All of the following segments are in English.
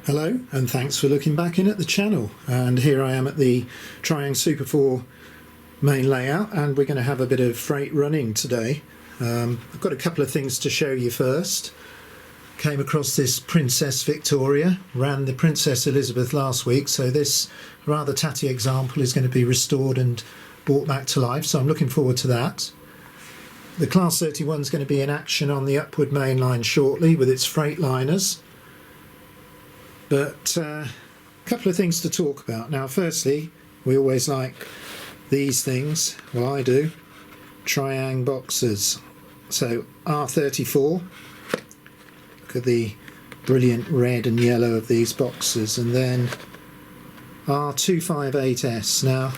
Hello and thanks for looking back in at the channel, and here I am at the Triang Super 4 main layout, and we're going to have a bit of freight running today. I've got a couple of things to show you first. Came across this Princess Victoria, ran the Princess Elizabeth last week, so this rather tatty example is going to be restored and brought back to life, so I'm looking forward to that. The Class 31 is going to be in action on the upward main line shortly with its Freightliners. But a couple of things to talk about. Now firstly, we always like these things, well I do, Triang boxes. So R34, look at the brilliant red and yellow of these boxes, and then R.258. Now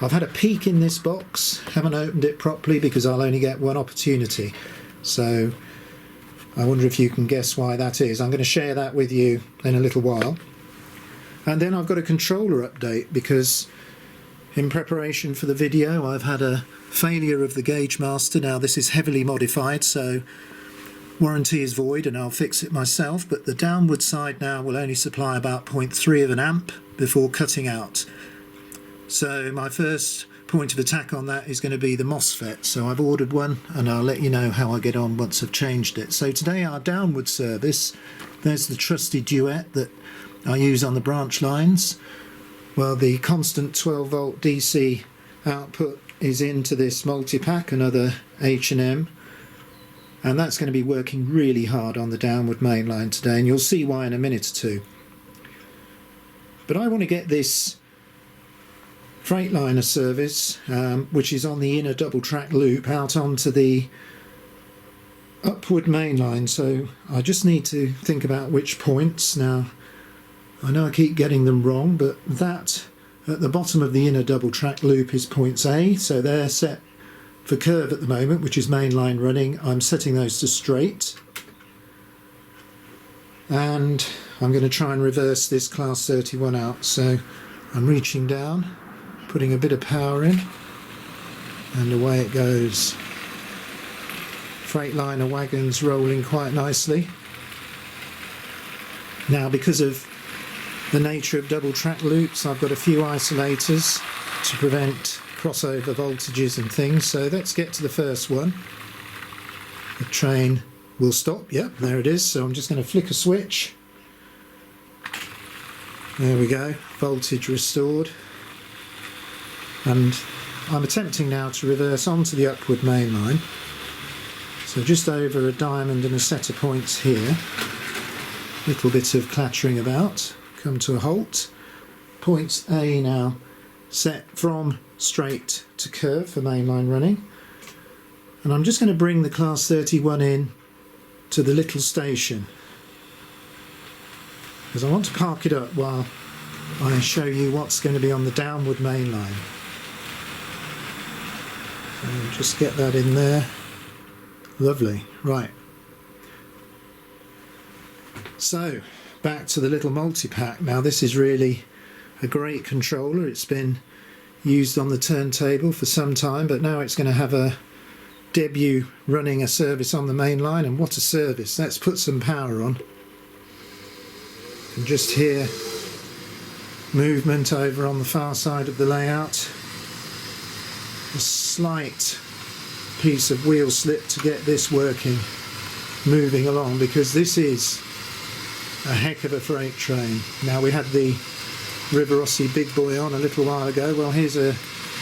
I've had a peek in this box, haven't opened it properly because I'll only get one opportunity, so I wonder if you can guess why that is. I'm going to share that with you in a little while. And then I've got a controller update because in preparation for the video I've had a failure of the gauge master. Now this is heavily modified, so warranty is void and I'll fix it myself, but the downward side now will only supply about 0.3 of an amp before cutting out. So my first point of attack on that is going to be the MOSFET, so I've ordered one and I'll let you know how I get on once I've changed it. So today our downward service, there's the trusty duet that I use on the branch lines. Well, the constant 12 volt DC output is into this multi-pack, another H&M, and that's going to be working really hard on the downward main line today, and you'll see why in a minute or two. But I want to get this Freightliner Service, which is on the inner double track loop, out onto the upward main line, so I just need to think about which points. Now I know I keep getting them wrong, but that at the bottom of the inner double track loop is points A, so they're set for curve at the moment, which is mainline running. I'm setting those to straight, and I'm going to try and reverse this Class 31 out. So I'm reaching down, putting a bit of power in, and away it goes. Freightliner wagons rolling quite nicely. Now, because of the nature of double track loops, I've got a few isolators to prevent crossover voltages and things, so let's get to the first one. The train will stop, yep, there it is, so I'm just going to flick a switch. There we go, voltage restored. And I'm attempting now to reverse onto the upward main line, so just over a diamond and a set of points here, little bit of clattering about, come to a halt. Points A now set from straight to curve for mainline running, and I'm just going to bring the Class 31 in to the little station because I want to park it up while I show you what's going to be on the downward main line. And just get that in there. Lovely. Right. So back to the little multi-pack. Now this is really a great controller. It's been used on the turntable for some time, but now it's going to have a debut running a service on the main line, and what a service. Let's put some power on. You can just hear movement over on the far side of the layout. A slight piece of wheel slip to get this working, moving along, because this is a heck of a freight train. Now we had the Rivarossi big boy on a little while ago. Well, here's a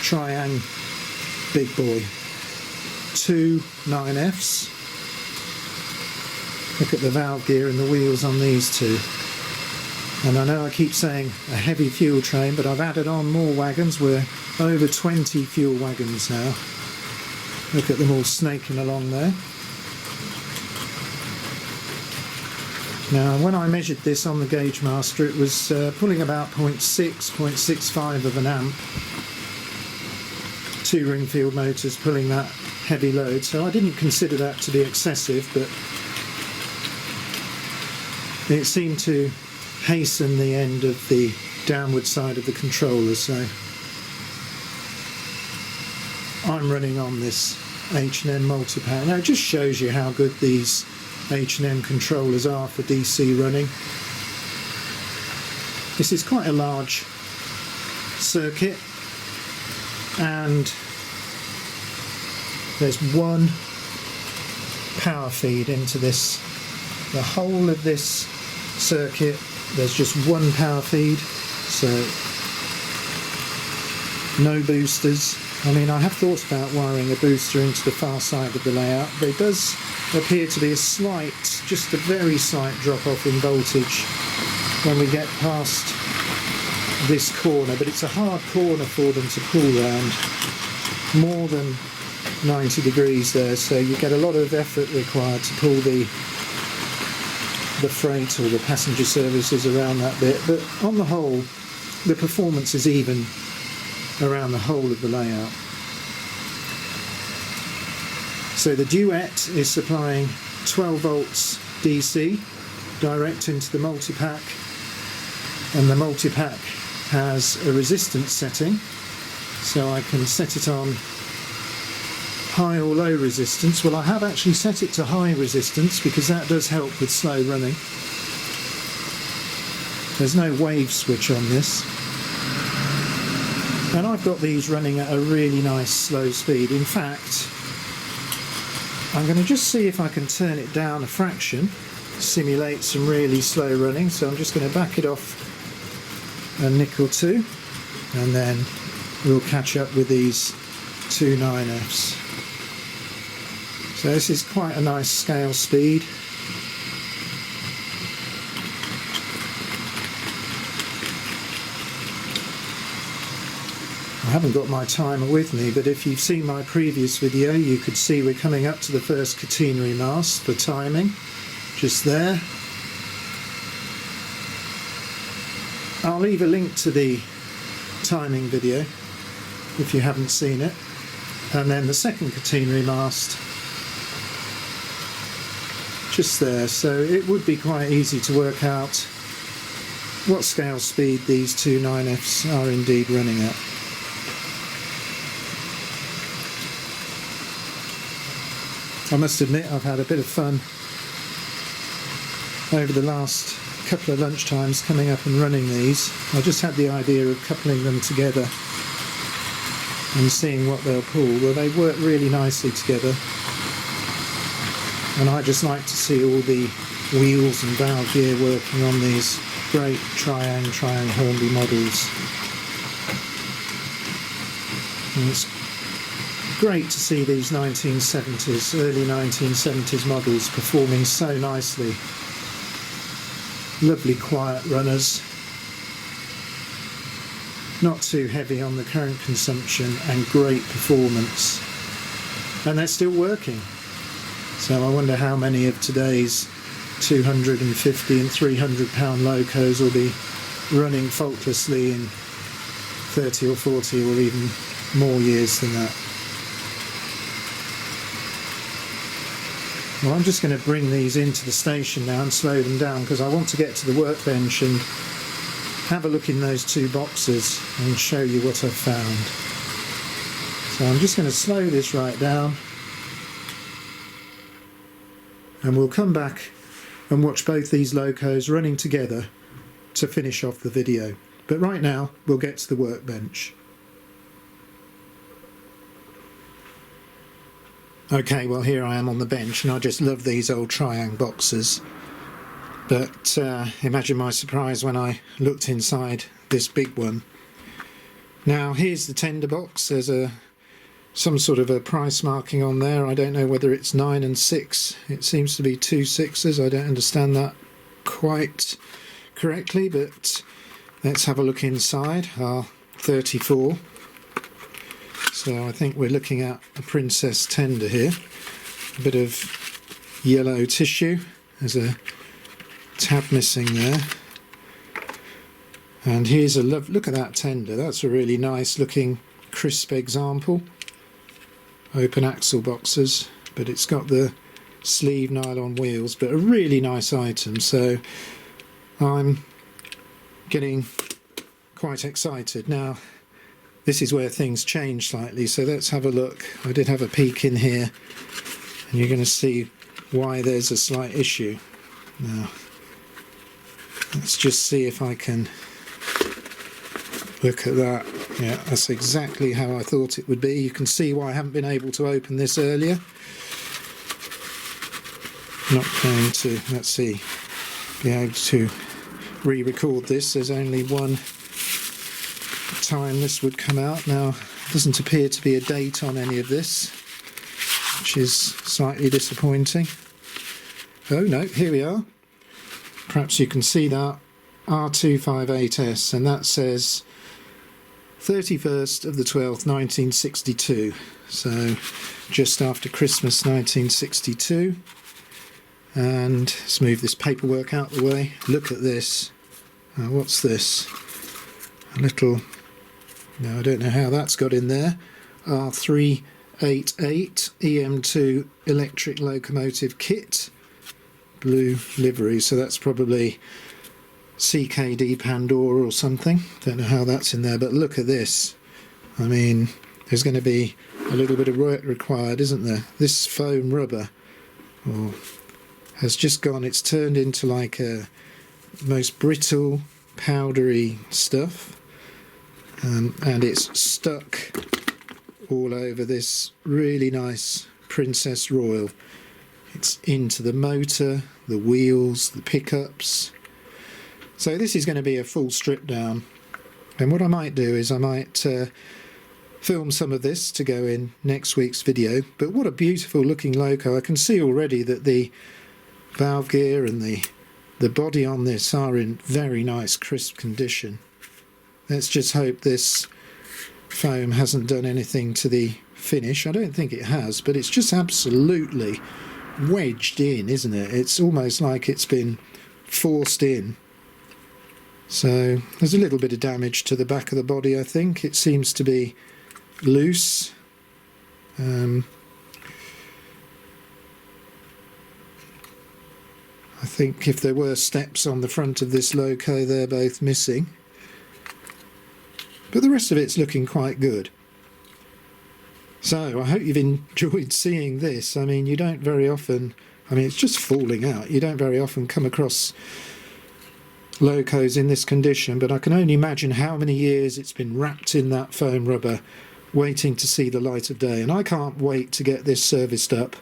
Triang big boy, 2 9Fs. Look at the valve gear and the wheels on these two. And I know I keep saying a heavy fuel train, but I've added on more wagons. We're over 20 fuel wagons now. Look at them all snaking along there. Now when I measured this on the gauge master, it was pulling about 0.65 of an amp. 2 Ringfield motors pulling that heavy load, so I didn't consider that to be excessive, but it seemed to hasten the end of the downward side of the controller, so I'm running on this H&M multi-pack. Now it just shows you how good these H&M controllers are for DC running. This is quite a large circuit, and there's one power feed into this. The whole of this circuit, there's just one power feed, so no boosters. I mean, I have thought about wiring a booster into the far side of the layout. There does appear to be a slight, just a very slight drop off in voltage when we get past this corner, but it's a hard corner for them to pull round, more than 90 degrees there, so you get a lot of effort required to pull the freight or the passenger services around that bit. But on the whole, the performance is even around the whole of the layout. So the Duet is supplying 12 volts DC direct into the multi-pack, and the multi-pack has a resistance setting, so I can set it on high or low resistance. Well, I have actually set it to high resistance because that does help with slow running. There's no wave switch on this, and I've got these running at a really nice slow speed. In fact, I'm going to just see if I can turn it down a fraction, simulate some really slow running. So I'm just going to back it off a nick or two, and then we'll catch up with these two 9Fs. So this is quite a nice scale speed. I haven't got my timer with me, but if you've seen my previous video, you could see we're coming up to the first catenary mast for timing, just there. I'll leave a link to the timing video if you haven't seen it. And then the second catenary mast, just there. So it would be quite easy to work out what scale speed these two 9Fs are indeed running at. I must admit, I've had a bit of fun over the last couple of lunch times coming up and running these. I just had the idea of coupling them together and seeing what they'll pull. Well, they work really nicely together, and I just like to see all the wheels and valve gear working on these great Triang Hornby models. And it's great to see these 1970s, early 1970s models performing so nicely. Lovely quiet runners, not too heavy on the current consumption, and great performance. And they're still working. So I wonder how many of today's 250 and 300 pound locos will be running faultlessly in 30 or 40 or even more years than that. Well, I'm just going to bring these into the station now and slow them down, because I want to get to the workbench and have a look in those two boxes and show you what I've found. So I'm just going to slow this right down, and we'll come back and watch both these locos running together to finish off the video. But right now we'll get to the workbench. Okay, well, here I am on the bench, and I just love these old Triang boxes. But imagine my surprise when I looked inside this big one. Now, here's the tender box. There's some sort of a price marking on there. I don't know whether it's 9 and 6. It seems to be 2 6s. I don't understand that quite correctly, but let's have a look inside. R.34. So I think we're looking at a Princess tender here. A bit of yellow tissue. There's a tab missing there. And here's a look at that tender. That's a really nice looking crisp example. Open axle boxes, but it's got the sleeve nylon wheels, but a really nice item. So I'm getting quite excited. Now, this is where things change slightly, so let's have a look. I did have a peek in here, and you're going to see why there's a slight issue. Now, let's just see if I can Look at that. Yeah, that's exactly how I thought it would be. You can see why I haven't been able to open this earlier. Not going to, let's see, be able to re-record this. There's only one time this would come out. Now, doesn't appear to be a date on any of this, which is slightly disappointing. Oh no, here we are. Perhaps you can see that R258S, and that says 31st of the 12th 1962, so just after Christmas 1962. And let's move this paperwork out the way. Look at this. What's this? A little, no, I don't know how that's got in there. R.358 EM2 electric locomotive kit, blue livery, so that's probably CKD Pandora or something. Don't know how that's in there, but look at this. I mean, there's going to be a little bit of work required, isn't there? This foam rubber has just gone, it's turned into like a most brittle, powdery stuff, and it's stuck all over this really nice Princess Royal. It's into the motor, the wheels, the pickups. So this is going to be a full strip down, and what I might do is I might film some of this to go in next week's video. But what a beautiful looking loco. I can see already that the valve gear and the body on this are in very nice crisp condition. Let's just hope this foam hasn't done anything to the finish. I don't think it has, but it's just absolutely wedged in, isn't it? It's almost like it's been forced in. So there's a little bit of damage to the back of the body, I think. It seems to be loose. I think if there were steps on the front of this loco, they're both missing. But the rest of it's looking quite good. So I hope you've enjoyed seeing this. I mean, you don't very often, I mean, it's just falling out. You don't very often come across locos in this condition, but I can only imagine how many years it's been wrapped in that foam rubber, waiting to see the light of day. And I can't wait to get this serviced up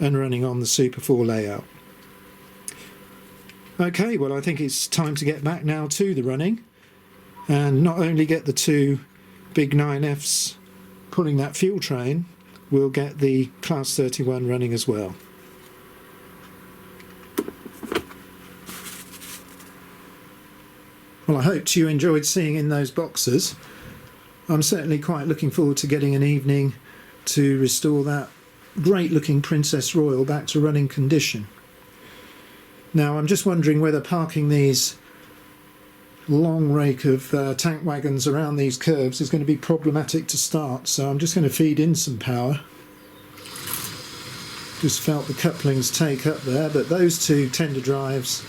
and running on the Super 4 layout. Okay, well, I think it's time to get back now to the running, and not only get the two big 9Fs pulling that fuel train, we'll get the Class 31 running as well. Well, I hoped you enjoyed seeing in those boxes. I'm certainly quite looking forward to getting an evening to restore that great looking Princess Royal back to running condition. Now, I'm just wondering whether parking these long rake of tank wagons around these curves is going to be problematic to start, so I'm just going to feed in some power. Just felt the couplings take up there, but those two tender drives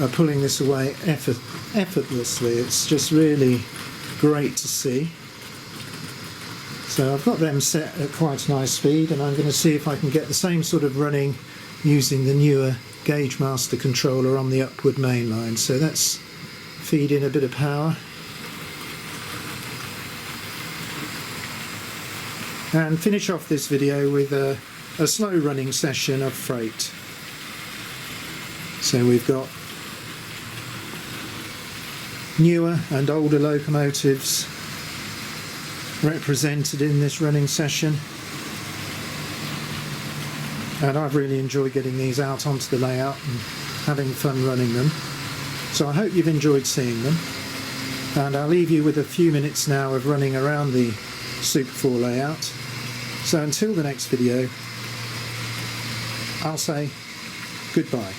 are pulling this away effortlessly. It's just really great to see. So I've got them set at quite a nice speed, and I'm going to see if I can get the same sort of running using the newer Gauge Master controller on the upward main line. So let's feed in a bit of power and finish off this video with a slow running session of freight. So we've got newer and older locomotives represented in this running session, and I've really enjoyed getting these out onto the layout and having fun running them. So I hope you've enjoyed seeing them, and I'll leave you with a few minutes now of running around the Super 4 layout. So until the next video, I'll say goodbye.